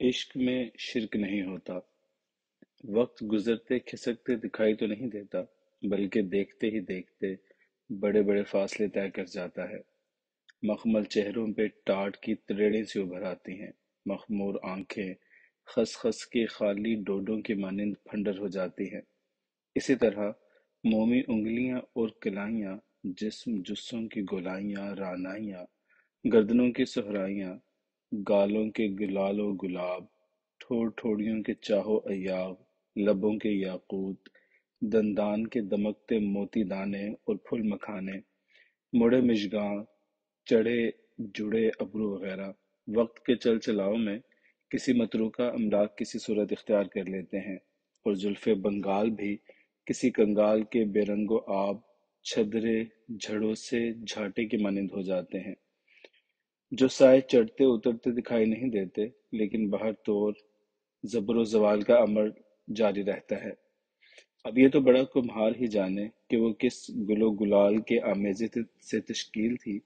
عشق میں شرک نہیں ہوتا۔ وقت گزرتے کھسکتے دکھائی تو نہیں دیتا، بلکہ دیکھتے ہی دیکھتے بڑے بڑے فاصلے طے کر جاتا ہے۔ مخمل چہروں پہ ٹاٹ کی تریڑیں سی ابھر آتی ہیں، مخمور آنکھیں خس خس کے خالی ڈوڈوں کی مانند پھنڈر ہو جاتی ہیں۔ اسی طرح مومی انگلیاں اور کلائیاں، جسم جسوں کی گولائیاں رعنائیاں، گردنوں کی صحرائیاں، گالوں کے گلال و گلاب، ٹھوڑ ٹھوڑیوں کے چاہو ایاب، لبوں کے یاقوت، دندان کے دمکتے موتی دانے اور پھول مکھانے، مڑے مژگاں، چڑھے جڑے ابرو وغیرہ وقت کے چل چلاؤ میں کسی متروکہ املاک کسی صورت اختیار کر لیتے ہیں، اور زلف بنگال بھی کسی کنگال کے بے رنگ و آب چھدرے جھڑوں سے جھاٹے کی مانند ہو جاتے ہیں، جو سائے چڑھتے اترتے دکھائی نہیں دیتے، لیکن بہر طور زبر و زوال کا عمل جاری رہتا ہے۔ اب یہ تو بڑا کمہار ہی جانے کہ وہ کس گل و گلال کے آمیزے سے تشکیل تھی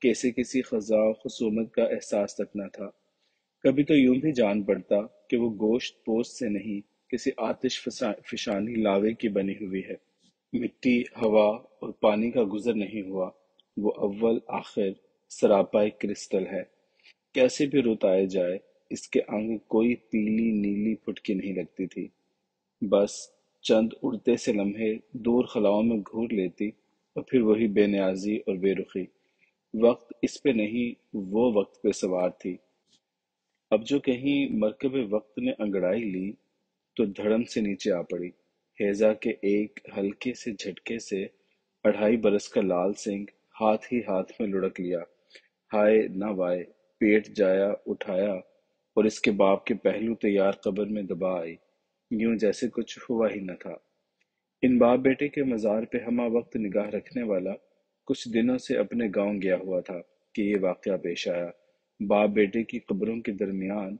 کہ اسے کسی خزاں و خصومت کا احساس تک نہ تھا۔ کبھی تو یوں بھی جان پڑتا کہ وہ گوشت پوست سے نہیں، کسی آتش فشانی لاوے کی بنی ہوئی ہے۔ مٹی، ہوا اور پانی کا گزر نہیں ہوا، وہ اول آخر سراپا ایک کرسٹل ہے۔ کیسے بھی رتائے جائے، اس کے انگ کوئی پیلی نیلی پھٹکی نہیں لگتی تھی، بس چند اڑتے سے لمحے دور خلاؤں میں گھور لیتی، اور پھر وہی بے نیازی اور بے رخی۔ وقت اس پہ نہیں، وہ وقت پہ سوار تھی۔ اب جو کہیں مرکب وقت نے انگڑائی لی تو دھڑم سے نیچے آ پڑی۔ ہیضہ کے ایک ہلکے سے جھٹکے سے 2.5 برس کا لال سنگھ ہاتھ ہی ہاتھ میں لڑک لیا۔ ہائے نہ وائے، پیٹ جایا اٹھایا اور اس کے باپ کے پہلو تیار قبر میں دبا آئی، یوں جیسے کچھ ہوا ہی نہ تھا۔ ان باپ بیٹے کے مزار پہ ہمہ وقت نگاہ رکھنے والا کچھ دنوں سے اپنے گاؤں گیا ہوا تھا کہ یہ واقعہ پیش آیا۔ باپ بیٹے کی قبروں کے درمیان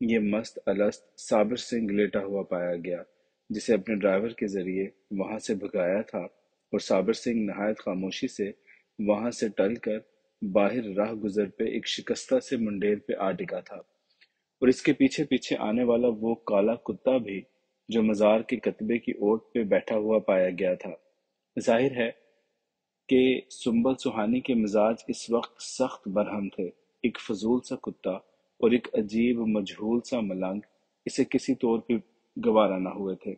یہ مست الست صابر سنگھ لیٹا ہوا پایا گیا، جسے اپنے ڈرائیور کے ذریعے وہاں سے بھگایا تھا، اور صابر سنگھ نہایت خاموشی سے وہاں سے ٹل کر باہر راہ گزر پہ ایک شکستہ سے منڈیر پہ آ ٹکا تھا، اور اس کے پیچھے پیچھے آنے والا وہ کالا کتا بھی جو مزار کے کتبے کی اوٹ پہ بیٹھا ہوا پایا گیا تھا۔ ظاہر ہے کہ سنبل سہانی کے مزاج اس وقت سخت برہم تھے۔ ایک فضول سا کتا اور ایک عجیب مجہول سا ملنگ اسے کسی طور پہ گوارا نہ ہوئے تھے،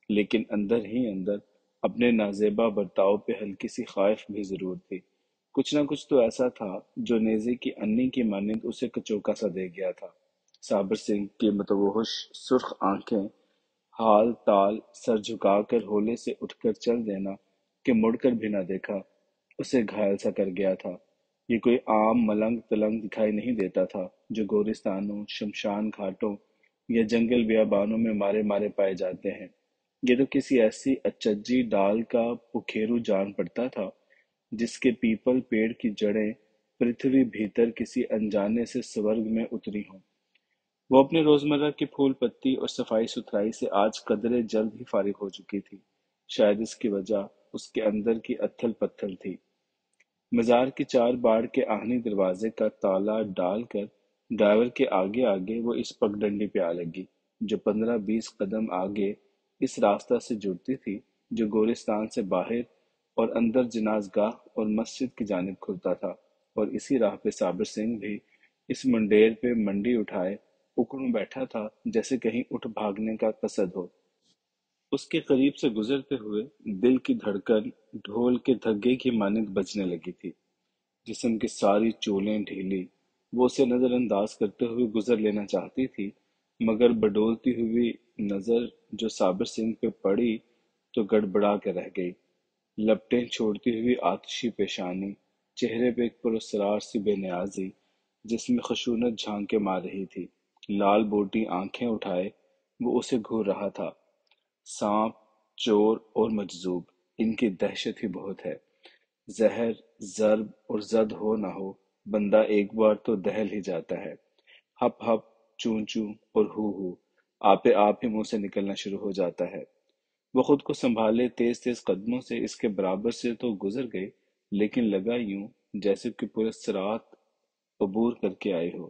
لیکن اندر ہی اندر اپنے نازیبا برتاؤ پہ ہلکی سی خائف بھی ضرور تھی۔ کچھ نہ کچھ تو ایسا تھا جو نیزے کی انی کی مانند اسے کچوکا سا دے گیا تھا۔ صابر سنگھ کی متوحش سرخ آنکھیں، حال تال سر جھکا کر ہولے سے اٹھ کر چل دینا کہ مڑ کر بھی نہ دیکھا، اسے گھائل سا کر گیا تھا۔ یہ کوئی عام ملنگ تلنگ دکھائی نہیں دیتا تھا جو گورستانوں، شمشان گھاٹوں یا جنگل بیابانوں میں مارے مارے پائے جاتے ہیں۔ یہ تو کسی ایسی اچجی ڈال کا پکھیرو جان پڑتا تھا جس کے پیپل پیڑ کی جڑیں پرتھوی بھیتر کسی انجانے سے سورگ میں اتری ہوں۔ وہ اپنے روزمرہ کی پھول پتی اور صفائی ستھرائی سے آج قدرے جلد ہی فارغ ہو چکی تھی۔ شاید اس کی وجہ اس کے اندر کی اتھل پتھل تھی۔ مزار کی چار باڑ کے آہنی دروازے کا تالا ڈال کر ڈرائیور کے آگے آگے وہ اس پگڈنڈی پہ آ لگی جو 15-20 قدم آگے اس راستہ سے جڑتی تھی جو گورستان سے باہر اور اندر جناز گاہ اور مسجد کی جانب کھلتا تھا، اور اسی راہ پہ صابر سنگھ بھی اس منڈیر پہ منڈی اٹھائے اکڑوں بیٹھا تھا جیسے کہیں اٹھ بھاگنے کا قصد ہو۔ اس کے قریب سے گزرتے ہوئے دل کی دھڑکن ڈھول کے دھگے کی مانند بجنے لگی تھی۔ جسم کی ساری چولیں ڈھیلی، وہ اسے نظر انداز کرتے ہوئے گزر لینا چاہتی تھی، مگر بڈولتی ہوئی نظر جو صابر سنگھ پہ پڑی تو گڑبڑا کے رہ گئی۔ لپٹیں چھوڑتی ہوئی آتشی پیشانی، چہرے پہ ایک پراسرار سی بے نیازی جس میں خشونت جھانکے مار رہی تھی، لال بوٹی آنکھیں اٹھائے وہ اسے گھور رہا تھا۔ سانپ، چور اور مجذوب، ان کی دہشت ہی بہت ہے۔ زہر، ضرب اور زد ہو نہ ہو، بندہ ایک بار تو دہل ہی جاتا ہے۔ ہپ ہپ، چوں چوں اور ہو، آپے آپ ہی منہ سے نکلنا شروع ہو جاتا ہے۔ وہ خود کو سنبھالے تیز تیز قدموں سے اس کے برابر سے تو گزر گئی، لیکن لگا یوں جیسے کہ پورے سرات عبور کر کے آئی ہو۔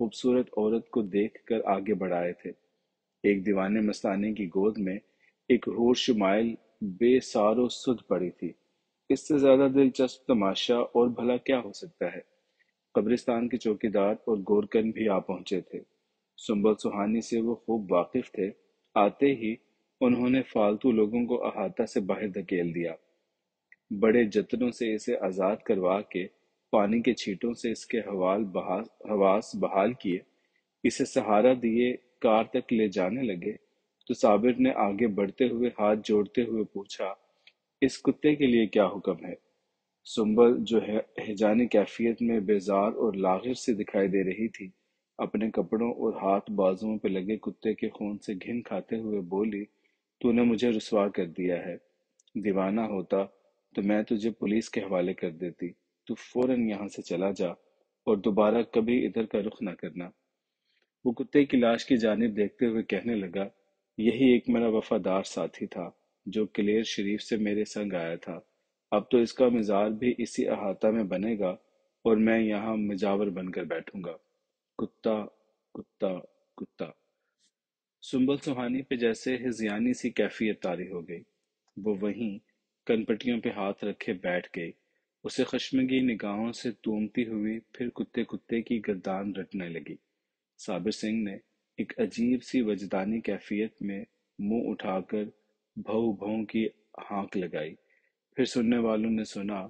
خوبصورت عورت کو دیکھ کر آگے بڑھائے تھے۔ ایک دیوانے مستانے کی گود میں ایک حور شمائل بے سار و سدھ پڑی تھی۔ اس سے زیادہ دلچسپ تماشا اور بھلا کیا ہو سکتا ہے؟ قبرستان کے چوکیدار اور گورکن بھی آ پہنچے تھے۔ سنبل سہانی سے وہ خوب واقف تھے۔ آتے ہی انہوں نے فالتو لوگوں کو احاطہ سے باہر دھکیل دیا، بڑے جتنوں سے اسے آزاد کروا کے پانی کے چھینٹوں سے اس کے حواس بحال کیے، اسے سہارا دیے کار تک لے جانے لگے تو صابر نے آگے بڑھتے ہوئے ہاتھ جوڑتے ہوئے پوچھا، اس کتے کے لیے کیا حکم ہے؟ سنبل جو ہیجانی کیفیت میں بیزار اور لاغر سے دکھائی دے رہی تھی، اپنے کپڑوں اور ہاتھ بازوؤں پہ لگے کتے کے خون سے گھن کھاتے ہوئے بولی، تو نے مجھے رسوا کر دیا ہے۔ دیوانہ ہوتا تو میں تجھے پولیس کے حوالے کر دیتی۔ تو فوراً یہاں سے چلا جا اور دوبارہ کبھی ادھر کا رخ نہ کرنا۔ وہ کتے کی لاش کی جانب دیکھتے ہوئے کہنے لگا، یہی ایک میرا وفادار ساتھی تھا جو کلیر شریف سے میرے سنگ آیا تھا۔ اب تو اس کا مزار بھی اسی احاطہ میں بنے گا اور میں یہاں مجاور بن کر بیٹھوں گا۔ کتا، کتا، کتا۔ سنبل سہانی پہ جیسے ہذیانی سی کیفیت طاری ہو گئی۔ وہ وہیں کن پٹیوں پہ ہاتھ رکھے بیٹھ گئی، اسے خشمگی نگاہوں سے تومتی ہوئی، پھر کتے کتے کی گردان رٹنے لگی۔ صابر سنگھ نے ایک عجیب سی وجدانی کیفیت میں منہ اٹھا کر بھوں بھوں کی ہانک لگائی۔ پھر سننے والوں نے سنا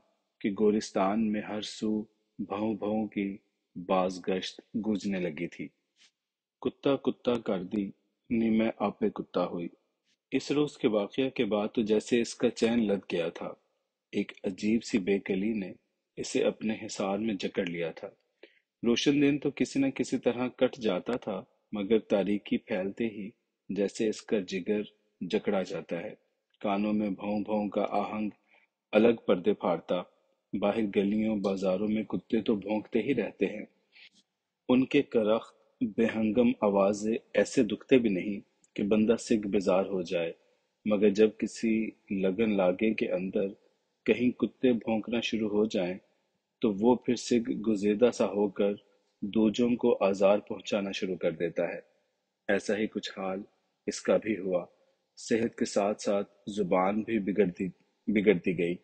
کہ گورستان میں ہر سو بھوں بھوں کی باز گشت گونجنے لگی تھی۔ کتا کتا کر دی نی میں آپے کتا ہوئی۔ اس روز کے واقعہ کے بعد تو جیسے اس کا چین لگ گیا تھا۔ ایک عجیب سی بے کلی نے اسے اپنے حصار میں جکڑ لیا تھا۔ روشن دن تو کسی نہ کسی طرح کٹ جاتا تھا، مگر تاریکی پھیلتے ہی جیسے اس کا جگر جکڑا جاتا ہے۔ کانوں میں بھوں بھوں کا آہنگ الگ پردے پھاڑتا۔ باہر گلیوں بازاروں میں کتے تو بھونکتے ہی رہتے ہیں۔ ان کے کرخت بے ہنگم آوازیں ایسے دکھتے بھی نہیں کہ بندہ سگ بیزار ہو جائے، مگر جب کسی لگن لاگے کے اندر کہیں کتے بھونکنا شروع ہو جائیں تو وہ پھر سگ گزیدہ سا ہو کر دوجوں کو آزار پہنچانا شروع کر دیتا ہے۔ ایسا ہی کچھ حال اس کا بھی ہوا۔ صحت کے ساتھ ساتھ زبان بھی بگڑتی گئی۔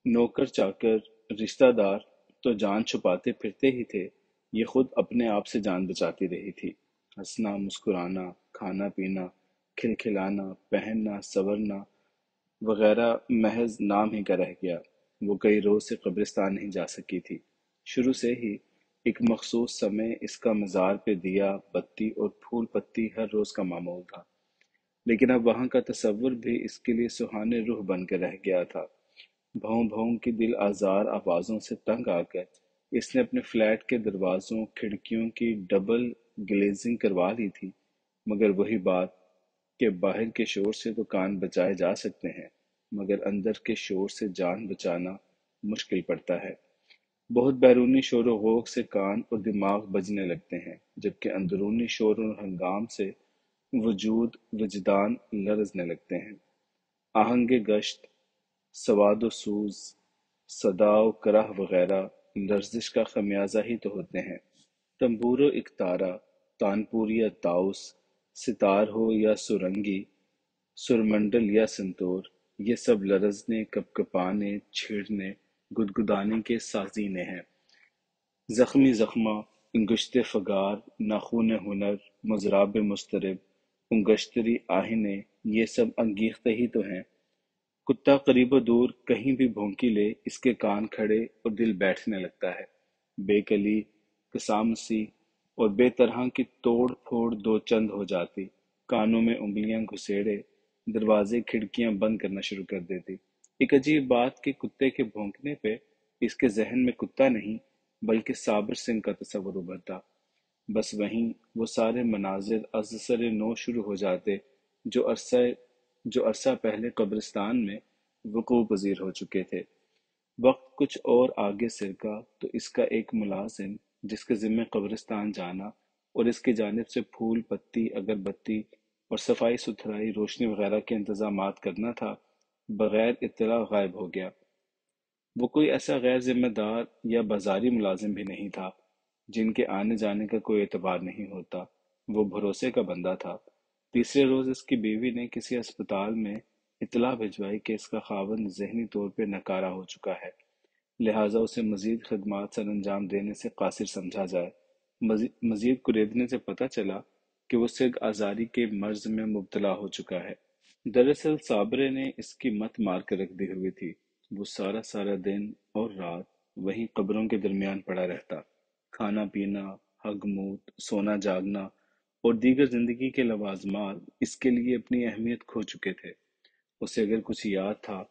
نوکر چاکر رشتہ دار تو جان چھپاتے پھرتے ہی تھے، یہ خود اپنے آپ سے جان بچاتی رہی تھی۔ ہنسنا، مسکرانا، کھانا پینا، کھلکھلانا، پہننا، سنورنا وغیرہ محض نام ہی کا رہ گیا۔ وہ کئی روز سے قبرستان نہیں جا سکی تھی۔ شروع سے ہی ایک مخصوص سمے اس کا مزار پہ دیا بتی اور پھول پتی ہر روز کا معمول تھا، لیکن اب وہاں کا تصور بھی اس کے لیے سہانے روح بن کے رہ گیا تھا۔ بھوں بھوں کی دل آزار آوازوں سے تنگ آ کر اس نے اپنے فلیٹ کے دروازوں کھڑکیوں کی ڈبل گلیزنگ کروا لی تھی، مگر وہی بات کہ باہر کے شور سے تو کان بچائے جا سکتے ہیں، مگر اندر کے شور سے جان بچانا مشکل پڑتا ہے۔ بہت بیرونی شور و غوغ سے کان اور دماغ بجنے لگتے ہیں، جبکہ اندرونی شور و ہنگام سے وجود وجدان لرزنے لگتے ہیں۔ آہنگ گشت، سواد و سوز، صدا و کرہ وغیرہ لرزش کا خمیازہ ہی تو ہوتے ہیں۔ تنبور و اکتارا، تانپور یا طاؤس، ستار ہو یا سرنگی، سرمنڈل یا سنتور، یہ سب لرزنے، کپکپانے، چھڑنے، گدگدانے کے سازینے ہیں۔ زخمی زخمہ، انگشت فگار، ناخون ہنر، مضراب مضطرب، انگشتری آہنے، یہ سب انگیخته ہی تو ہیں۔ کتا قریب و دور کہیں بھی بھونکی لے، اس کے کان کھڑے اور دل بیٹھنے لگتا ہے۔ بے کلی، کسامسی اور بے طرح کی توڑ پھوڑ دو چند ہو جاتی، کانوں میں انگلیاں گھسیڑے دروازے کھڑکیاں بند کرنا شروع کر دیتی۔ ایک عجیب بات کہ کتے کے بھونکنے پہ اس کے ذہن میں کتا نہیں بلکہ صابر سنگھ کا تصور ابھرتا۔ بس وہیں وہ سارے مناظر از سر نو شروع ہو جاتے جو عرصہ پہلے قبرستان میں وقوع پذیر ہو چکے تھے۔ وقت کچھ اور آگے سرکا تو اس کا ایک ملازم جس کے ذمہ قبرستان جانا اور اس کی جانب سے پھول پتی، اگربتی اور صفائی ستھرائی، روشنی وغیرہ کے انتظامات کرنا تھا، بغیر اطلاع غائب ہو گیا۔ وہ کوئی ایسا غیر ذمہ دار یا بازاری ملازم بھی نہیں تھا، جن کے آنے جانے کا کوئی اعتبار نہیں ہوتا۔ وہ بھروسے کا بندہ تھا۔ تیسرے روز اس کی بیوی نے کسی اسپتال میں اطلاع بھجوائی کہ اس کا خاوند ذہنی طور پہ ناکارہ ہو چکا ہے، لہٰذا اسے مزید خدمات سر انجام دینے سے قاصر سمجھا جائے۔ مزید کوریدنے سے پتہ چلا کہ وہ سگ آزاری کے مرض میں مبتلا ہو چکا ہے۔ دراصل صابرے نے اس کی مت مار کر رکھ دی ہوئی تھی۔ وہ سارا سارا دن اور رات وہیں قبروں کے درمیان پڑا رہتا۔ کھانا پینا، ہگ موت، سونا جاگنا اور دیگر زندگی کے لوازمات اس کے لیے اپنی اہمیت کھو چکے تھے۔ اسے اگر کچھ یاد تھا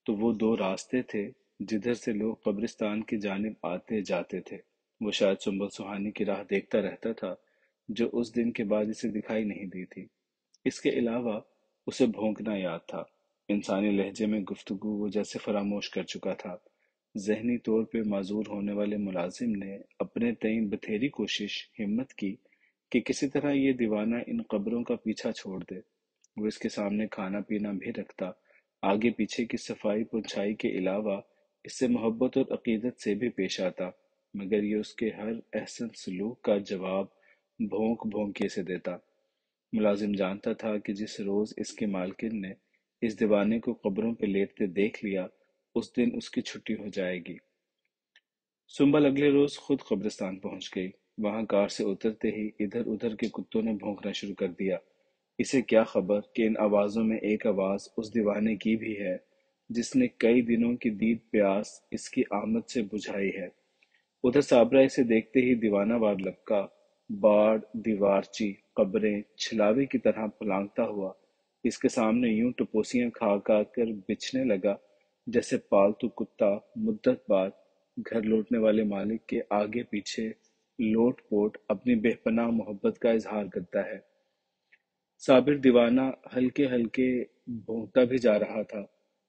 تو وہ دو راستے تھے جدھر سے لوگ قبرستان کی جانب آتے جاتے تھے۔ وہ شاید سنبل سہانی کی راہ دیکھتا رہتا تھا جو اس دن کے بعد اسے دکھائی نہیں دی تھی۔ اس کے علاوہ اسے بھونکنا یاد تھا۔ انسانی لہجے میں گفتگو وہ جیسے فراموش کر چکا تھا۔ ذہنی طور پہ معذور ہونے والے ملازم نے اپنے تئیں بتھیری کوشش ہمت کی کہ کسی طرح یہ دیوانہ ان قبروں کا پیچھا چھوڑ دے۔ وہ اس کے سامنے کھانا پینا بھی رکھتا، آگے پیچھے کی صفائی پونچھائی کے علاوہ اس سے محبت اور عقیدت سے بھی پیش آتا، مگر یہ اس کے ہر احسن سلوک کا جواب بھونک بھونکے سے دیتا۔ ملازم جانتا تھا کہ جس روز اس کی مالکن نے اس دیوانے کو قبروں پہ لیٹتے دیکھ لیا، اس دن اس کی چھٹی ہو جائے گی۔ سنبل اگلے روز خود قبرستان پہنچ گئی۔ وہاں کار سے اترتے ہی ادھر ادھر کے کتوں نے بھونکنا شروع کر دیا۔ اسے کیا خبر کہ ان آوازوں میں ایک آواز اس دیوانے کی بھی ہے جس نے کئی دنوں کی دید پیاس اس کی آمد سے بجھائی ہے۔ ادھر صابرہ اسے دیکھتے ہی دیوانہ وار لپکا، باڑ دیوارچی قبریں چھلاوے کی طرح پھلانگتا ہوا اس کے سامنے یوں ٹپوسیاں کھا کھا کر بچھنے لگا جیسے پالتو کتا مدت بعد گھر لوٹنے والے مالک کے آگے پیچھے لوٹ پوٹ اپنی بے پناہ محبت کا اظہار کرتا ہے۔ صابر دیوانہ ہلکے ہلکے بھونکتا بھی جا رہا تھا۔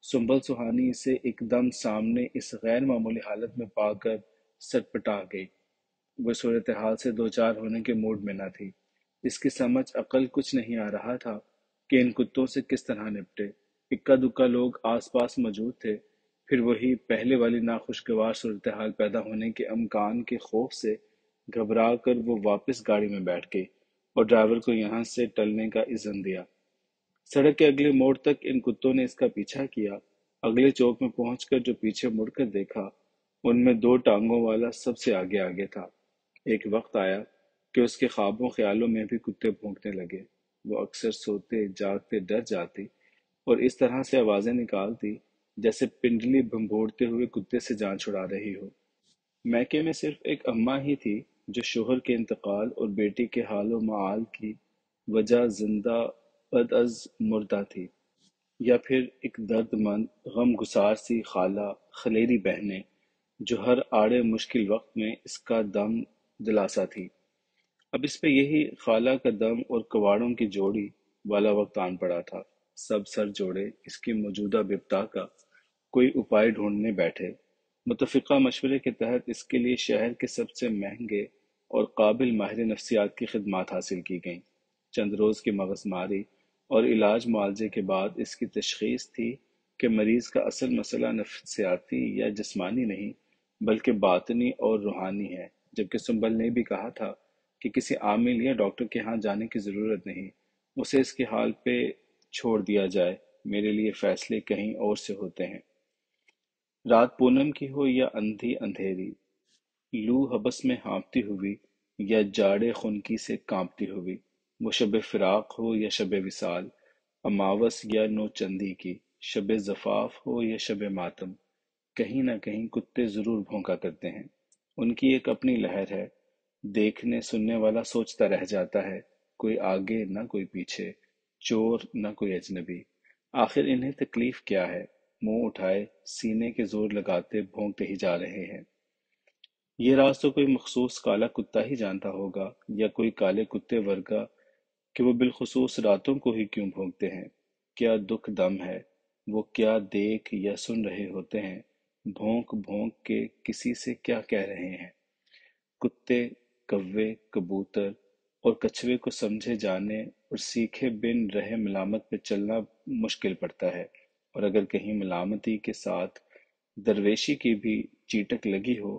سنبل سہانی اسے ایک دم سامنے اس غیر معمولی حالت میں پا کر سٹپٹا گئی۔ وہ صورتحال سے دوچار ہونے کے موڈ میں نہ تھی۔ اس کی سمجھ عقل کچھ نہیں آ رہا تھا کہ ان کتوں سے کس طرح نپٹے۔ اکا دکا لوگ آس پاس موجود تھے، پھر وہی پہلے والی ناخوشگوار صورتحال پیدا ہونے کے امکان کے خوف سے گھبرا کر وہ واپس گاڑی میں بیٹھ گئی اور ڈرائیور کو یہاں سے ٹلنے کا اذن دیا۔ سڑک کے اگلے موڑ تک ان کتوں نے اس کا پیچھا کیا۔ اگلے چوک میں پہنچ کر جو پیچھے مڑ کر دیکھا، ان میں دو ٹانگوں والا سب سے آگے آگے تھا۔ ایک وقت آیا کہ اس کے خوابوں خیالوں میں بھی کتے بھونکنے لگے۔ وہ اکثر سوتے جاگتے ڈر جاتی اور اس طرح سے آوازیں نکالتی جیسے پنڈلی بھنبوڑتے ہوئے کتے سے جان چھڑا رہی ہو۔ میکے میں صرف ایک اماں ہی تھی جو شوہر کے انتقال اور بیٹی کے حال و معال کی وجہ زندہ بد از مردہ تھی، یا پھر ایک درد مند غم گسار سی خالہ خلیری بہنیں جو ہر آڑے مشکل وقت میں اس کا دم دلاسا تھی۔ اب اس پہ یہی خالہ کا دم اور کواڑوں کی جوڑی والا وقت آن پڑا تھا۔ سب سر جوڑے اس کی موجودہ بپتا کا کوئی اپائے ڈھونڈنے بیٹھے۔ متفقہ مشورے کے تحت اس کے لیے شہر کے سب سے مہنگے اور قابل ماہر نفسیات کی خدمات حاصل کی گئیں۔ چند روز کی مغز ماری اور علاج معالجے کے بعد اس کی تشخیص تھی کہ مریض کا اصل مسئلہ نفسیاتی یا جسمانی نہیں بلکہ باطنی اور روحانی ہے، جبکہ سنبل نے بھی کہا تھا کہ کسی عامل یا ڈاکٹر کے ہاں جانے کی ضرورت نہیں، اسے اس کے حال پہ چھوڑ دیا جائے، میرے لیے فیصلے کہیں اور سے ہوتے ہیں۔ رات پونم کی ہو یا اندھی اندھیری، لو حبس میں ہانپتی ہوئی یا جاڑے خنکی سے کانپتی ہوئی، وہ شب فراق ہو یا شب وصال، اماوس یا نو چندی کی، شب زفاف ہو یا شب ماتم، کہیں نہ کہیں کتے ضرور بھونکا کرتے ہیں۔ ان کی ایک اپنی لہر ہے، دیکھنے سننے والا سوچتا رہ جاتا ہے، کوئی آگے نہ کوئی پیچھے، چور نہ کوئی اجنبی۔ آخر انہیں تکلیف کیا ہے؟ منہ اٹھائے سینے کے زور لگاتے بھونکتے ہی جا رہے ہیں۔ یہ راز تو کوئی مخصوص کالا کتا ہی جانتا ہوگا، یا کوئی کالے کتے ورگا کہ وہ بالخصوص راتوں کو ہی کیوں بھونکتے ہیں۔ کیا دکھ دم ہے، وہ کیا دیکھ یا سن رہے ہوتے ہیں، بھونک بھونک کے کسی سے کیا کہہ رہے ہیں۔ کتے، کوے، کبوتر اور کچھوے کو سمجھے جانے اور سیکھے بن رہے ملامت پہ چلنا مشکل پڑتا ہے، اور اگر کہیں ملامتی کے ساتھ درویشی کی بھی چیٹک لگی ہو